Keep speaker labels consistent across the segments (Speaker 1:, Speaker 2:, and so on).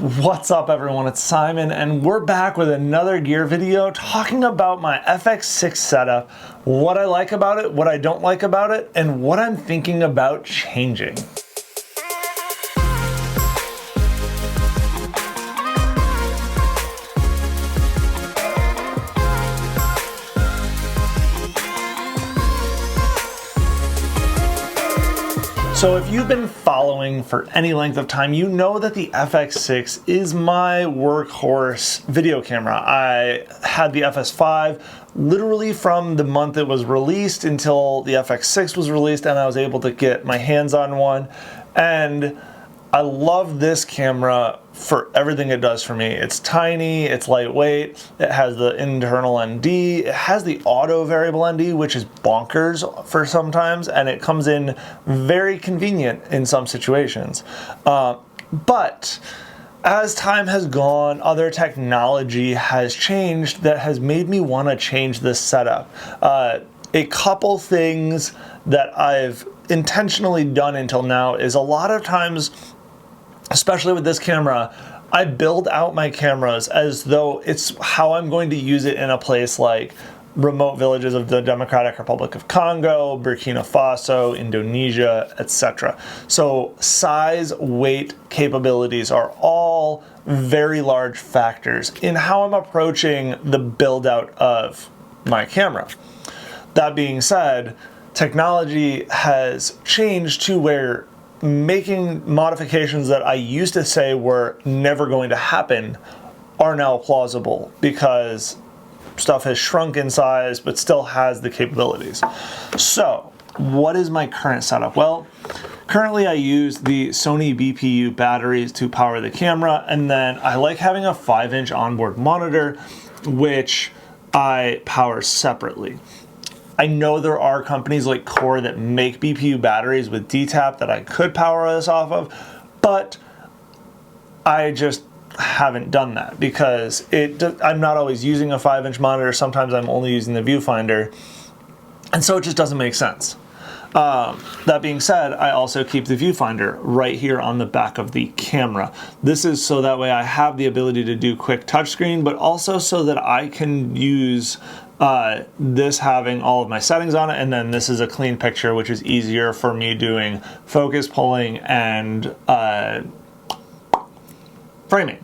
Speaker 1: What's up everyone, it's Simon and we're back with another gear video talking about my FX6 setup, what I like about it, what I don't like about it, and what I'm thinking about changing. So if you've been following for any length of time, you know that the FX6 is my workhorse video camera. I had the FS5 literally from the month it was released until the FX6 was released and I was able to get my hands on one. And I love this camera for everything it does for me. It's tiny, it's lightweight, it has the internal ND, it has the auto variable ND, which is bonkers for sometimes, and it comes in very convenient in some situations. But as time has gone, other technology has changed that has made me want to change this setup. A couple things that I've intentionally done until now is a lot of times, especially with this camera, I build out my cameras as though it's how I'm going to use it in a place like remote villages of the Democratic Republic of Congo, Burkina Faso, Indonesia, etc. So size, weight, capabilities are all very large factors in how I'm approaching the build out of my camera. That being said, technology has changed to where making modifications that I used to say were never going to happen are now plausible because stuff has shrunk in size but still has the capabilities. So what is my current setup? Well, currently I use the Sony BPU batteries to power the camera, and then I like having a 5-inch onboard monitor which I power separately. I know there are companies like Core that make BPU batteries with DTAP that I could power this off of, but I just haven't done that because I'm not always using a 5-inch monitor. Sometimes I'm only using the viewfinder, and so it just doesn't make sense. That being said, I also keep the viewfinder right here on the back of the camera. This is so that way I have the ability to do quick touchscreen, but also so that I can use this having all of my settings on it, and then this is a clean picture, which is easier for me doing focus pulling and framing. I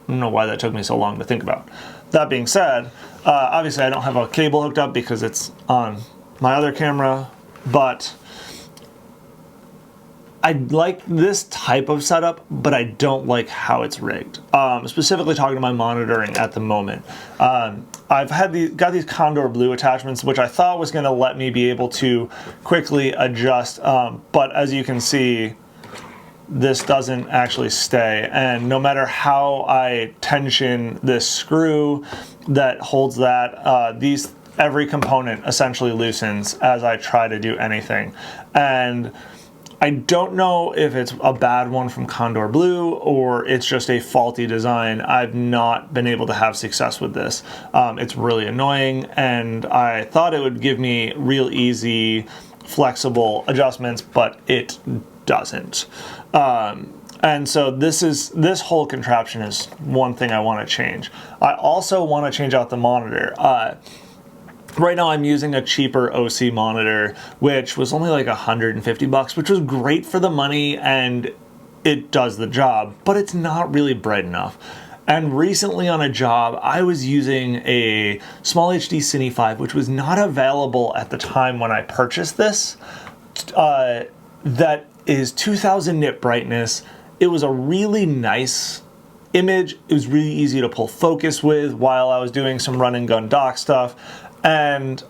Speaker 1: don't know why that took me so long to think about. That being said, obviously I don't have a cable hooked up because it's on my other camera, but I like this type of setup, but I don't like how it's rigged. Specifically talking to my monitoring at the moment. I've got these Condor Blue attachments, which I thought was going to let me be able to quickly adjust, but as you can see, this doesn't actually stay. And no matter how I tension this screw that holds that, every component essentially loosens as I try to do anything. And I don't know if it's a bad one from Condor Blue or it's just a faulty design. I've not been able to have success with this. It's really annoying, and I thought it would give me real easy, flexible adjustments, but it doesn't. And so this whole contraption is one thing I want to change. I also want to change out the monitor. Right now I'm using a cheaper OC monitor, which was only like $150, which was great for the money and it does the job, but it's not really bright enough. And recently on a job, I was using a Small HD Cine 5, which was not available at the time when I purchased this. That is 2000 nit brightness. It was a really nice image. It was really easy to pull focus with while I was doing some run and gun dock stuff. And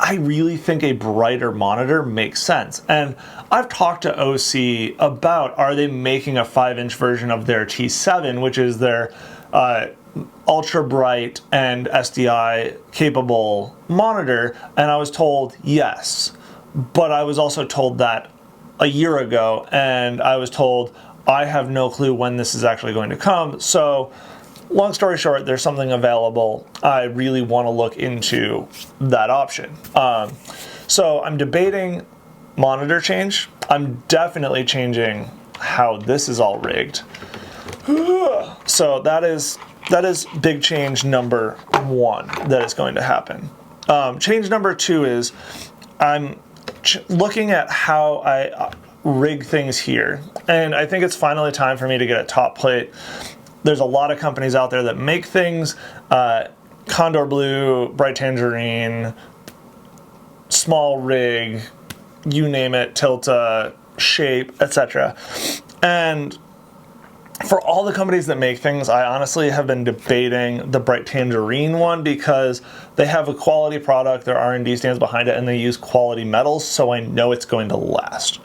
Speaker 1: I really think a brighter monitor makes sense. And I've talked to OC about, are they making a 5-inch version of their T7, which is their ultra bright and SDI capable monitor, and I was told yes. But I was also told that a year ago, and I was told I have no clue when this is actually going to come. So long story short, there's something available. I really want to look into that option. So I'm debating monitor change. I'm definitely changing how this is all rigged. So that is big change number one that is going to happen. Change number two is I'm looking at how I rig things here, and I think it's finally time for me to get a top plate. There's a lot of companies out there that make things, Condor Blue, Bright Tangerine, small rig, you name it, Tilta, Shape, etc. And for all the companies that make things, I honestly have been debating the Bright Tangerine one because they have a quality product, their R&D stands behind it, and they use quality metals, so I know it's going to last.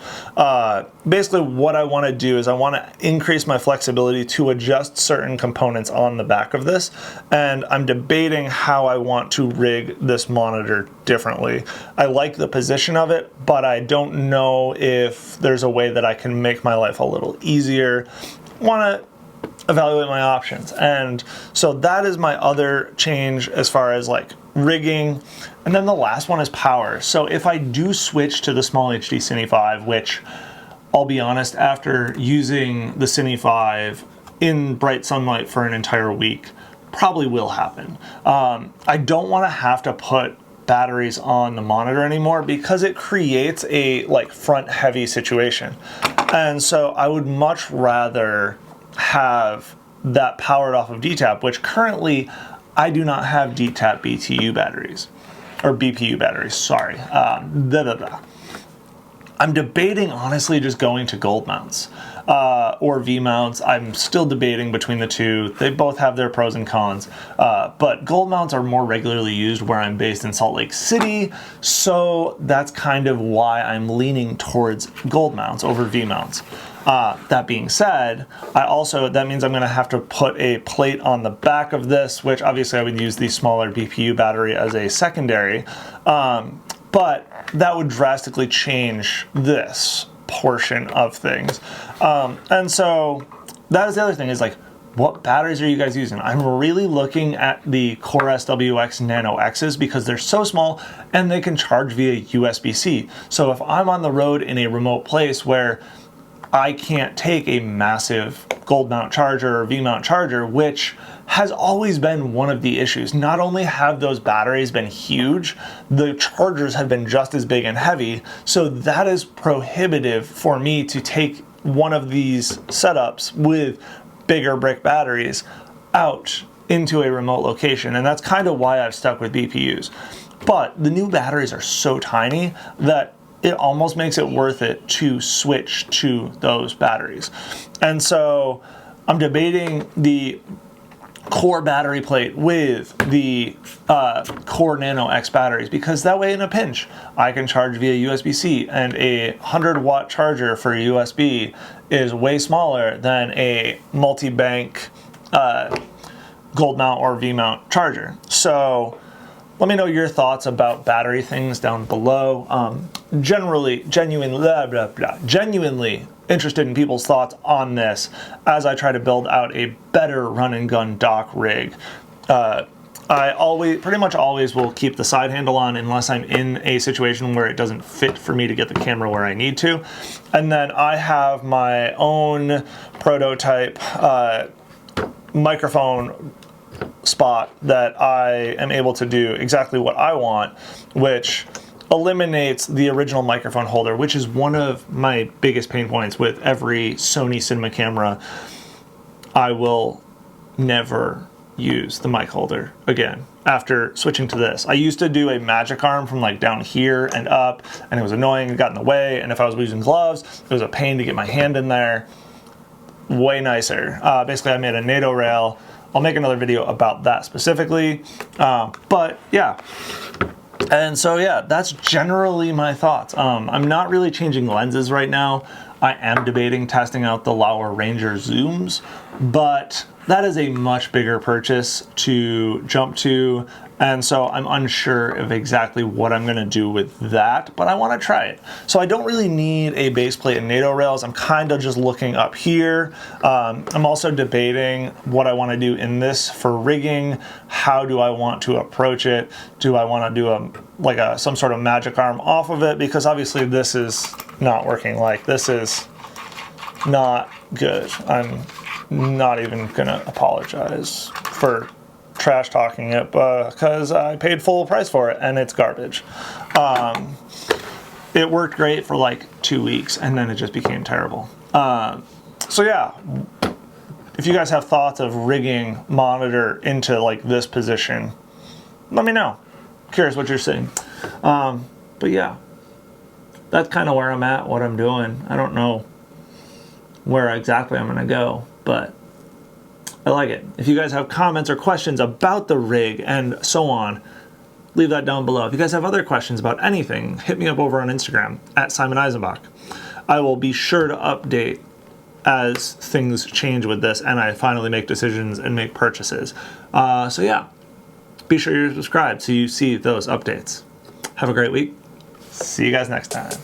Speaker 1: Basically, what I want to do is I want to increase my flexibility to adjust certain components on the back of this, and I'm debating how I want to rig this monitor differently. I like the position of it, but I don't know if there's a way that I can make my life a little easier. Want to evaluate my options, and so that is my other change as far as like rigging. And then the last one is power. So if I do switch to the small HD Cine 5, which I'll be honest, after using the Cine 5 in bright sunlight for an entire week, probably will happen. I don't want to have to put batteries on the monitor anymore because it creates a like front heavy situation. And so I would much rather have that powered off of DTAP, which currently I do not have DTAP BTU batteries, or BPU batteries, sorry. I'm debating honestly just going to gold mounts or V mounts. I'm still debating between the two. They both have their pros and cons, but gold mounts are more regularly used where I'm based in Salt Lake City, so that's kind of why I'm leaning towards gold mounts over V mounts. That being said, that means I'm going to have to put a plate on the back of this, which obviously I would use the smaller BPU battery as a secondary, but that would drastically change this portion of things. And so that is the other thing, is like, what batteries are you guys using? I'm really looking at the Core SWX Nano X's because they're so small and they can charge via USB-C. So if I'm on the road in a remote place where I can't take a massive gold mount charger or V mount charger, which has always been one of the issues. Not only have those batteries been huge, the chargers have been just as big and heavy, so that is prohibitive for me to take one of these setups with bigger brick batteries out into a remote location, and that's kind of why I've stuck with BPUs. But the new batteries are so tiny that it almost makes it worth it to switch to those batteries. And so I'm debating the Core battery plate with the Core Nano X batteries, because that way in a pinch I can charge via USB-C, and a 100-watt charger for USB is way smaller than a multi-bank gold mount or V mount charger. So let me know your thoughts about battery things down below. Genuinely interested in people's thoughts on this as I try to build out a better run and gun dock rig. I pretty much always will keep the side handle on unless I'm in a situation where it doesn't fit for me to get the camera where I need to. And then I have my own prototype microphone spot that I am able to do exactly what I want, which eliminates the original microphone holder, which is one of my biggest pain points with every Sony cinema camera. I will never use the mic holder again after switching to this. I used to do a magic arm from like down here and up, and it was annoying, it got in the way, and if I was using gloves, it was a pain to get my hand in there. Way nicer. Basically, I made a NATO rail. I'll make another video about that specifically, but yeah. And so yeah, that's generally my thoughts. I'm not really changing lenses right now. I am debating testing out the Lauer Ranger zooms, but that is a much bigger purchase to jump to, and so I'm unsure of exactly what I'm going to do with that, but I want to try it. So I don't really need a base plate and NATO rails. I'm kind of just looking up here. I'm also debating what I want to do in this for rigging. How do I want to approach it? Do I want to do some sort of magic arm off of it? Because obviously this is not working. Like, this is not good. I'm not even gonna apologize for trash talking it because I paid full price for it and it's garbage. It worked great for like 2 weeks and then it just became terrible. So yeah, if you guys have thoughts of rigging monitor into like this position, let me know. Curious what you're seeing. But yeah, that's kind of where I'm at, what I'm doing. I don't know where exactly I'm gonna go, but I like it. If you guys have comments or questions about the rig and so on, leave that down below. If you guys have other questions about anything, hit me up over on Instagram at Simon Eisenbach. I will be sure to update as things change with this and I finally make decisions and make purchases. So yeah, be sure you're subscribed so you see those updates. Have a great week. See you guys next time.